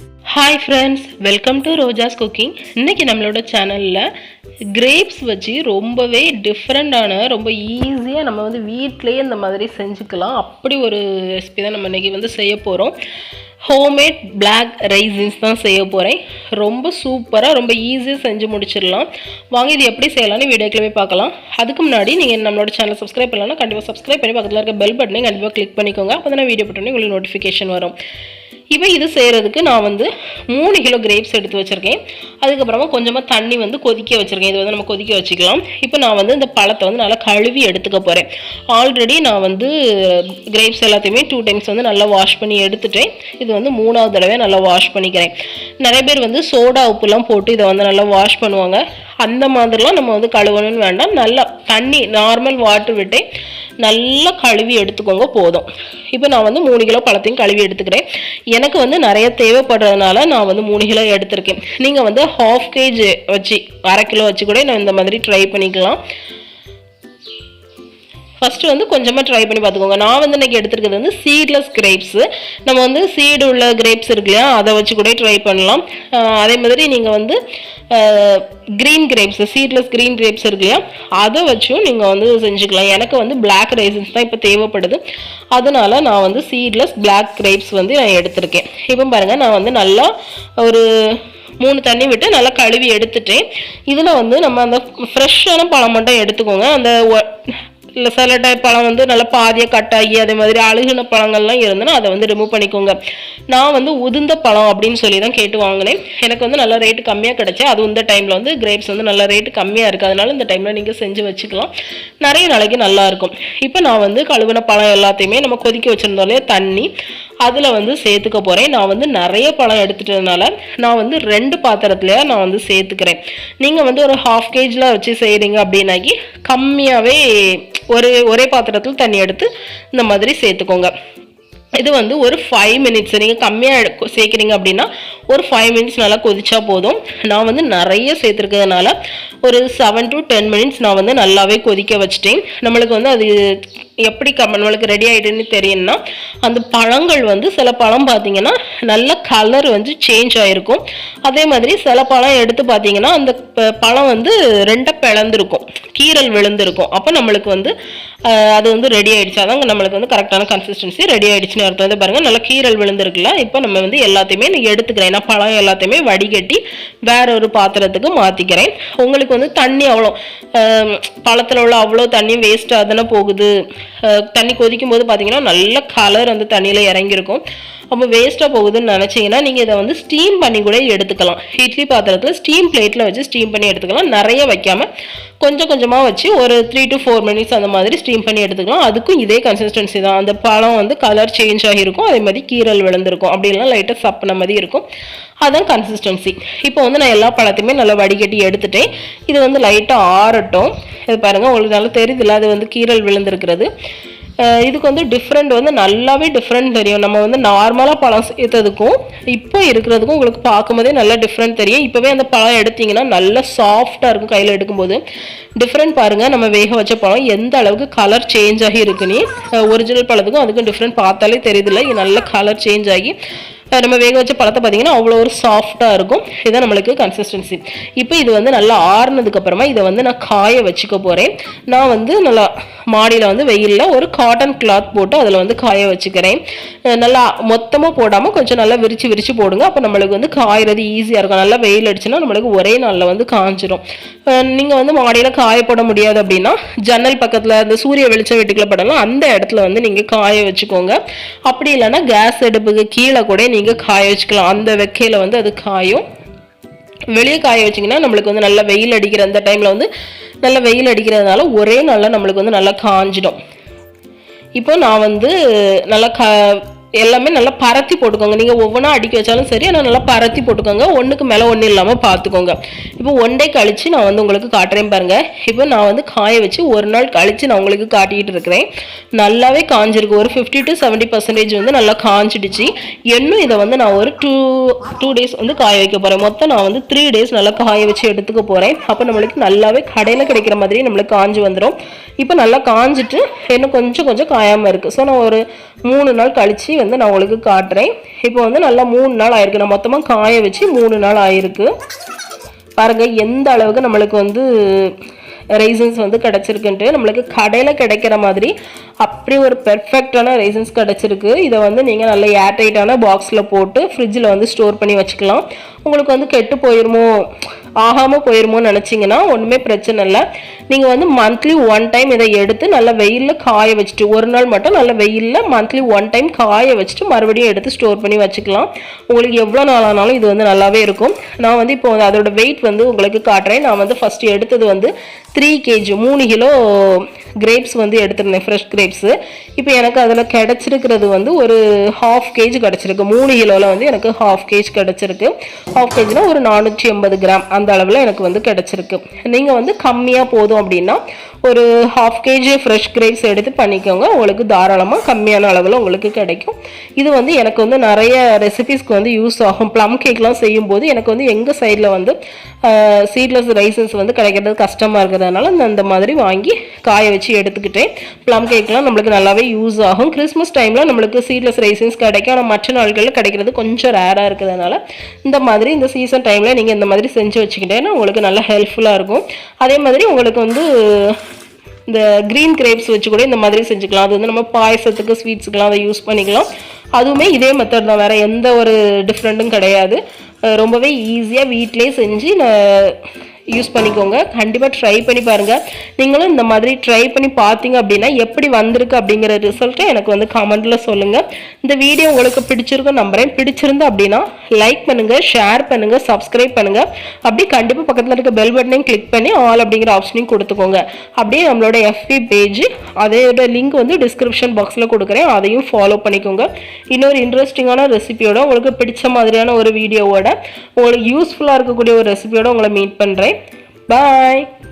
Hi friends, welcome to Rojas cooking. இன்னைக்கு நம்மளோட சேனல்ல கிரேப்ஸ் வச்சு ரொம்பவே டிஃப்ரெண்டான ரொம்ப ஈஸியாக நம்ம வந்து வீட்டிலேயே இந்த மாதிரி செஞ்சுக்கலாம். அப்படி ஒரு ரெசிபி தான் நம்ம இன்னைக்கு செய்ய போகிறோம். ஹோம்மேட் பிளாக் ரைசின்ஸ் தான் செய்ய போகிறேன். ரொம்ப சூப்பராக ரொம்ப ஈஸியாக செஞ்சு முடிச்சிடலாம். வாங்க இது எப்படி செய்யலாம்னு வீடியோக்குள்ள போய் பார்க்கலாம். அதுக்கு முன்னாடி நீங்கள் நம்மளோட சேனலை சப்ஸ்கிரைப் பண்ணலாம். கண்டிப்பாக சப்ஸ்கிரைப் பண்ணி பக்கத்தில் இருக்க பெல் பட்டனை கண்டிப்பாக கிளிக் பண்ணிக்கோங்க. அப்போ தான் வீடியோ போட்டோன்னே உங்களுக்கு நோட்டிஃபிகேஷன் வரும். இப்போ இது செய்கிறதுக்கு நான் 3 கிலோ கிரேப்ஸ் எடுத்து வச்சுருக்கேன். அதுக்கப்புறமா கொஞ்சமாக தண்ணி கொதிக்க வச்சுருக்கேன். இது நம்ம கொதிக்க வச்சுக்கலாம். இப்போ நான் இந்த பழத்தை நல்லா கழுவி எடுத்துக்க போகிறேன். ஆல்ரெடி நான் கிரேப்ஸ் எல்லாத்தையுமே 2 டைம்ஸ் நல்லா வாஷ் பண்ணி எடுத்துட்டேன். இது 3ஆவது தடவை நல்லா வாஷ் பண்ணிக்கிறேன். நிறைய பேர் சோடா உப்புலாம் போட்டு இதை நல்லா வாஷ் பண்ணுவாங்க. அந்த மாதிரிலாம் நம்ம கழுவணும்னு வேண்டாம். நல்லா தண்ணி நார்மல் வாட்டர் விட்டு நல்லா கழுவி எடுத்துக்கோங்க போதும். இப்போ நான் 3 கிலோ பழத்தையும் கழுவி எடுத்துக்கிறேன். எனக்கு நிறைய தேவைப்படுறதுனால நான் 3 கிலோ எடுத்திருக்கேன். நீங்கள் ½ கேஜி வச்சு 1/2 கிலோ வச்சு கூட நான் இந்த மாதிரி ட்ரை பண்ணிக்கலாம். ஃபஸ்ட்டு கொஞ்சமாக ட்ரை பண்ணி பார்த்துக்கோங்க. நான் இன்றைக்கி எடுத்துருக்கிறது சீட்லெஸ் கிரேப்ஸு. நம்ம சீடு உள்ள கிரேப்ஸ் இருக்கு இல்லையா, அதை வச்சு கூட ட்ரை பண்ணலாம். அதே மாதிரி நீங்கள் green grapes, seedless green grapes இருக்கு இல்லையா, அதை வச்சும் நீங்கள் செஞ்சுக்கலாம். எனக்கு பிளாக் ரைசன்ஸ் தான் இப்போ தேவைப்படுது. அதனால நான் சீட்லெஸ் பிளாக் கிரேப்ஸ் நான் எடுத்திருக்கேன். இப்போ பாருங்கள், நான் நல்லா ஒரு 3 தண்ணி விட்டு நல்லா கழுவி எடுத்துட்டேன். இதில் நம்ம அந்த ஃப்ரெஷ்ஷான பழம் மட்டும் எடுத்துக்கோங்க. அந்த இல்லை சில டைப் பழம் நல்லா பாதியாக கட்டாகி அதே மாதிரி அழுகின பழங்கள்லாம் இருந்ததுன்னா அதை ரிமூவ் பண்ணிக்கோங்க. நான் உதிர்ந்த பழம் அப்படின்னு சொல்லி தான் கேட்டு வாங்கினேன். எனக்கு நல்லா ரேட்டு கம்மியாக கிடச்சி. அது இந்த டைமில் கிரேப்ஸ் நல்லா ரேட்டு கம்மியாக இருக்குது. அதனால இந்த டைமில் நீங்கள் செஞ்சு வச்சுக்கலாம். நிறைய நாளைக்கு நல்லாயிருக்கும். இப்போ நான் கழுவின பழம் எல்லாத்தையுமே நம்ம கொதிக்க வச்சுருந்தோடனே தண்ணி அதில் சேர்த்துக்க போகிறேன். நான் நிறைய பழம் எடுத்துட்டதுனால நான் 2 பாத்திரத்துலையே நான் சேர்த்துக்கிறேன். நீங்கள் ஒரு ½ கேஜில் வச்சு செய்கிறீங்க அப்படின்னாக்கி கம்மியாகவே ஒரே பாத்திரத்தில் தண்ணி எடுத்து இந்த மாதிரி சேர்த்துக்கோங்க. இது ஒரு 5 மினிட்ஸ் நீங்கள் கம்மியாக சேர்க்குறீங்க அப்படின்னா ஒரு 5 மினிட்ஸ் நல்லா கொதிச்சா போதும். நான் நிறைய சேர்த்துருக்கிறதுனால ஒரு 7 to 10 மினிட்ஸ் நான் நல்லாவே கொதிக்க வச்சுட்டேன். நம்மளுக்கு அது எப்படி நம்மளுக்கு ரெடி ஆகிடுன்னு தெரியும்னா, அந்த பழங்கள் சில பழம் பார்த்தீங்கன்னா நல்ல கலர் சேஞ்ச் ஆகிருக்கும். அதே மாதிரி சில பழம் எடுத்து பார்த்தீங்கன்னா அந்த பழம் 2 பிளந்துருக்கும், கீரல் விழுந்திருக்கும். அப்போ நம்மளுக்கு அது ரெடி ஆகிடுச்சு. அதாங்க நம்மளுக்கு கரெக்டான கன்சிஸ்டன்சி ரெடி ஆகிடுச்சுன்னு அர்த்தம். இதை பாருங்கள், நல்லா கீரல் விழுந்திருக்குல்ல. இப்போ நம்ம எல்லாத்தையுமே எடுத்துக்கிறேன். நான் பழம் எல்லாத்தையுமே வடிகட்டி வேற ஒரு பாத்திரத்துக்கு மாற்றிக்கிறேன். உங்களுக்கு தண்ணி அவ்வளோ பழத்தில் உள்ள அவ்வளோ தண்ணி வேஸ்ட் ஆகுதுன்னா போகுது. தண்ணி கொதிக்கும் போது பார்த்தீங்கன்னா நல்ல கலர் அந்த தண்ணியில் இறங்கியிருக்கும். அப்போ வேஸ்ட்டாக போகுதுன்னு நினச்சிங்கன்னா நீங்கள் இதை ஸ்டீம் பண்ணி கூட எடுத்துக்கலாம். இட்லி பாத்திரத்தில் ஸ்டீம் பிளேட்டில் வச்சு ஸ்டீம் பண்ணி எடுத்துக்கலாம். நிறைய வைக்காமல் கொஞ்சம் கொஞ்சமாக வச்சு ஒரு 3 to 4 மினிட்ஸ் அந்த மாதிரி ஸ்டீம் பண்ணி எடுத்துக்கலாம். அதுக்கும் இதே கன்சிஸ்டன்சி தான். அந்த பழம் கலர் சேஞ்ச் ஆகியிருக்கும், அதே மாதிரி கீரல் விழுந்திருக்கும், அப்படின்லாம் லைட்டாக சப்பின மாதிரி இருக்கும். அதுதான் கன்சிஸ்டன்சி. இப்போ நான் எல்லா பழத்தையுமே நல்லா வடிகட்டி எடுத்துட்டேன். இது லைட்டாக ஆறட்டும். இது பாருங்கள், உங்களுக்கு நல்லா தெரியுதுல்ல, அது கீரல் விழுந்திருக்கிறது. இதுக்கு டிஃப்ரெண்ட் நல்லாவே டிஃப்ரெண்ட் தெரியும். நம்ம நார்மலாக பழம் சேர்த்ததுக்கும் இப்போ இருக்கிறதுக்கும் உங்களுக்கு பார்க்கும்போதே நல்லா டிஃப்ரெண்ட் தெரியும். இப்போவே அந்த பழம் எடுத்திங்கன்னா நல்லா சாஃப்டாக இருக்கும். கையில் எடுக்கும்போது டிஃப்ரெண்ட் பாருங்கள். நம்ம வேக வச்ச பழம் எந்த அளவுக்கு கலர் சேஞ்ச் ஆகி இருக்குன்னு ஒரிஜினல் பழத்துக்கும் அதுக்கும் டிஃப்ரெண்ட் பார்த்தாலே தெரியுதுல்ல. இது நல்ல கலர் சேஞ்ச் ஆகி நம்ம வேக வச்ச பழத்தை பார்த்தீங்கன்னா அவ்வளோ ஒரு சாஃப்டாக இருக்கும். இதுதான் நம்மளுக்கு கன்சிஸ்டன்சி. இப்போ இது நல்லா ஆறுனதுக்கப்புறமா இதை நான் காய வச்சுக்க போகிறேன். நான் நல்லா மாடியில் வெயிலில் ஒரு காட்டன் கிளாத் போட்டு அதில் காய வச்சுக்கிறேன். நல்லா மொத்தமாக போடாமல் கொஞ்சம் நல்லா விரித்து போடுங்க. அப்போ நம்மளுக்கு காயறது ஈஸியாக இருக்கும். நல்லா வெயில் அடிச்சுன்னா நம்மளுக்கு ஒரே நாளில் காஞ்சிரும். நீங்கள் மாடியில் காய போட முடியாது அப்படின்னா ஜன்னல் பக்கத்தில் அந்த சூரிய வெளிச்சம் வீட்டுக்குள்ள படலாம், அந்த இடத்துல நீங்கள் காய வச்சுக்கோங்க. அப்படி இல்லைன்னா கேஸ் அடுப்புக்கு கீழே கூட நீங்கள் காய வச்சுக்கலாம். அந்த வெக்கையில் அது காயும். வெளியே காய வச்சிங்கன்னா நம்மளுக்கு நல்லா வெயில் அடிக்கிற அந்த டைமில் நல்லா வெயில் அடிக்கிறதுனால ஒரே நாளில் நம்மளுக்கு நல்லா காஞ்சிடும். இப்போ நான் நல்லா எல்லாமே நல்லா பரத்தி போட்டுக்கோங்க. நீங்கள் ஒவ்வொன்றா அடுக்கி வச்சாலும் சரி, ஆனால் நல்லா பரத்தி போட்டுக்கோங்க. ஒன்றுக்கு மேலே ஒன்றும் இல்லாமல் பார்த்துக்கோங்க. இப்போ 1 டே கழித்து நான் உங்களுக்கு காட்டுறேன் பாருங்கள். இப்போ நான் காய வச்சு ஒரு நாள் கழித்து நான் உங்களுக்கு காட்டிகிட்டு இருக்கிறேன். நல்லாவே காஞ்சிருக்கு. ஒரு 50 to 70% நல்லா காஞ்சிடுச்சு. இன்னும் இதை நான் ஒரு 2 டேஸ் காய வைக்க போகிறேன். மொத்தம் நான் 3 டேஸ் நல்லா காய வச்சு எடுத்துக்க போகிறேன். அப்போ நம்மளுக்கு நல்லாவே கடையில் கிடைக்கிற மாதிரி நம்மளுக்கு காஞ்சி வந்துடும். இப்போ நல்லா காஞ்சிட்டு இன்னும் கொஞ்சம் காயாமல் இருக்குது. ஸோ நான் ஒரு 3 நாள் கழித்து வந்து நான் உங்களுக்கு காட்டுறேன். இப்போ வந்து நல்லா 3 நாள் ஆயிருக்கு. நான் மொத்தமாக காய வச்சு 3 நாள் ஆயிருக்கு. பாருங்கள் எந்த அளவுக்கு நம்மளுக்கு வந்து ரைசன்ஸ் வந்து கிடச்சிருக்குன்ட்டு. நம்மளுக்கு கடையில் கிடைக்கிற மாதிரி அப்படி ஒரு பெர்ஃபெக்டான ரைசன்ஸ் கிடச்சிருக்கு. இதை வந்து நீங்கள் நல்ல ஏர்டைட்டான பாக்ஸில் போட்டு ஃப்ரிட்ஜில் வந்து ஸ்டோர் பண்ணி வச்சுக்கலாம். உங்களுக்கு வந்து கெட்டு போயிருமோ ஆகாமல் போயிருமோன்னு நினச்சிங்கன்னா ஒன்றுமே பிரச்சனை இல்லை. நீங்கள் வந்து மந்த்லி 1 டைம் இதை எடுத்து நல்லா வெயிலில் காய வச்சுட்டு, ஒரு நாள் மட்டும் நல்ல வெயிலில் மந்த்லி 1 டைம் காய வச்சுட்டு மறுபடியும் எடுத்து ஸ்டோர் பண்ணி வச்சுக்கலாம். உங்களுக்கு எவ்வளோ நாள் ஆனாலும் இது வந்து நல்லாவே இருக்கும். நான் வந்து இப்போ அதோட வெயிட் வந்து உங்களுக்கு காட்டுறேன். நான் வந்து ஃபஸ்ட்டு எடுத்தது வந்து 3 kg 3 கிலோ கிரேப்ஸ் வந்து எடுத்திருந்தேன், ஃப்ரெஷ் கிரேப்ஸு. இப்போ எனக்கு அதில் கிடச்சிருக்கிறது வந்து ஒரு 1/2 kg கிடச்சிருக்கு. 3 கிலோவில் வந்து எனக்கு 1/2 kg கிடச்சிருக்கு. 1/2 kgனா ஒரு 480 கிராம் அந்த அளவில் எனக்கு வந்து கிடச்சிருக்கு. நீங்கள் வந்து கம்மியாக போதும் அப்படின்னா ஒரு 1/2 kg ஃப்ரெஷ் கிரேப்ஸ் எடுத்து பண்ணிக்கோங்க. உங்களுக்கு தாராளமாக கம்மியான அளவில் உங்களுக்கு கிடைக்கும். இது வந்து எனக்கு வந்து நிறைய ரெசிபிஸ்க்கு வந்து யூஸ் ஆகும். ப்ளம் கேக்லாம் செய்யும்போது எனக்கு வந்து எங்கள் சைடில் வந்து சீட்லெஸ் ரைசன்ஸ் வந்து கிடைக்கிறது கஷ்டமாக இருக்கிறதுனால நான் இந்த மாதிரி வாங்கி காய வச்சு எடுத்துக்கிட்டேன். ப்ளம் கேக்லாம் நம்மளுக்கு நல்லாவே யூஸ் ஆகும். கிறிஸ்மஸ் டைமில் நம்மளுக்கு சீட்லெஸ் ரைசன்ஸ் கிடைக்கும். ஆனால் மற்ற நாட்களில் கிடைக்கிறது கொஞ்சம் ரேராக இருக்கிறதுனால இந்த மாதிரி இந்த சீசன் டைமில் நீங்கள் இந்த மாதிரி செஞ்சு வச்சுக்கிட்டேன்னா உங்களுக்கு நல்லா ஹெல்ப்ஃபுல்லாக இருக்கும். அதே மாதிரி உங்களுக்கு வந்து இந்த க்ரீன் கிரேப்ஸ் வச்சு கூட இந்த மாதிரி செஞ்சுக்கலாம். அது வந்து நம்ம பாயசத்துக்கு ஸ்வீட்ஸுக்கெலாம் அதை யூஸ் பண்ணிக்கலாம். அதுவுமே இதே மெத்தட் தான், வேறு எந்த ஒரு டிஃப்ரெண்ட்டும் கிடையாது. ரொம்பவே ஈஸியாக வீட்டிலே செஞ்சு யூஸ் பண்ணிக்கோங்க. கண்டிப்பாக ட்ரை பண்ணி பாருங்கள். நீங்களும் இந்த மாதிரி ட்ரை பண்ணி பார்த்தீங்க அப்படின்னா எப்படி வந்திருக்கு அப்படிங்கிற ரிசல்ட்டை எனக்கு வந்து கமெண்ட்டில் சொல்லுங்கள். இந்த வீடியோ உங்களுக்கு பிடிச்சிருக்கும் நம்புறேன். பிடிச்சிருந்து அப்படின்னா லைக் பண்ணுங்கள், ஷேர் பண்ணுங்கள், சப்ஸ்கிரைப் பண்ணுங்கள். அப்படி கண்டிப்பாக பக்கத்தில் இருக்க பெல் பட்டனையும் கிளிக் பண்ணி ஆல் அப்படிங்கிற ஆப்ஷனையும் கொடுத்துக்கோங்க. அப்படியே நம்மளோட FB பேஜ் அதோட லிங்க் வந்து டிஸ்கிரிப்ஷன் பாக்ஸில் கொடுக்குறேன், அதையும் ஃபாலோ பண்ணிக்கோங்க. இன்னொரு இன்ட்ரெஸ்டிங்கான ரெசிபியோட, உங்களுக்கு பிடிச்ச மாதிரியான ஒரு வீடியோவோட, உங்களுக்கு யூஸ்ஃபுல்லாக இருக்கக்கூடிய ஒரு ரெசிபியோட உங்களை மீட் பண்ணுறேன். Bye.